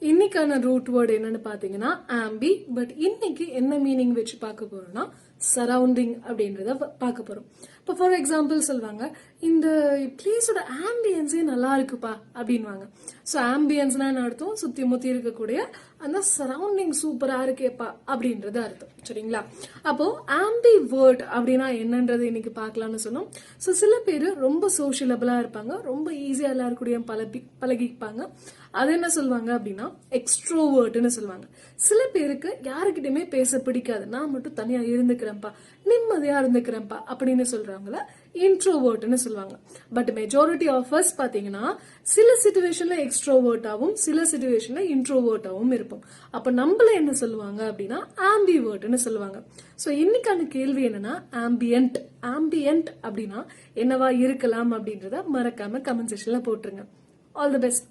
இன்னைக்கான root word என்னன்னு பாத்தீங்கன்னா ஆம்பி. பட் இன்னைக்கு என்ன மீனிங் வச்சு பார்க்க போறோம்னா சரௌண்டிங் அப்படின்றத பார்க்க போறோம். இப்போ ஃபார் எக்ஸாம்பிள் சொல்லுவாங்க, இந்த பிளேஸோட ஆம்பியன்ஸே நல்லா இருக்குப்பா அப்படின்வாங்க. ஸோ ஆம்பியன்ஸ்னா என்ன அர்த்தம்? சுத்தி முத்தி இருக்கக்கூடிய அந்த சரௌண்டிங் சூப்பரா இருக்கேப்பா அப்படின்றது அர்த்தம். சரிங்களா? அப்போ ஆம்பி வேர்ட் அப்படின்னா என்னன்றது இன்னைக்கு பார்க்கலாம்னு சொன்னோம். ஸோ சில பேர் ரொம்ப சோஷியலபிளா இருப்பாங்க, ரொம்ப ஈஸியா எல்லாரும் கூடயும் பழகிப்பாங்க. அது என்ன சொல்லுவாங்க அப்படின்னா எக்ஸ்ட்ரோவர்ட்னு சொல்லுவாங்க. சில பேருக்கு யாருக்கிட்டயுமே பேச பிடிக்காது, நான் மட்டும் தனியா இருந்துக்கிறேன்ப்பா, நிம்மதியா இருந்துக்கிறேன்ப்பா அப்படின்னு சொல்றவங்கள இன்ட்ரோவர்ட்னு சொல்லுவாங்க. பட் மெஜாரிட்டி ஆஃப் அஸ் பாத்தீங்கன்னா சில சிச்சுவேஷன்ல எக்ஸ்ட்ரோவர்ட்டாவும் சில சிச்சுவேஷன்ல இன்ட்ரோவர்ட்டாவும் இருப்போம். அப்ப நம்மள என்ன சொல்லுவாங்க அப்படின்னா ஆம்பிவர்ட்னு சொல்லுவாங்க. சோ இன்னைக்கான கேள்வி என்னன்னா ஆம்பியன்ட். ஆம்பியன்ட் அப்படின்னா என்னவா இருக்கலாம் அப்படின்றத மறக்காம கமெண்ட் செக்ஷன்ல போட்டுருங்க. All the best.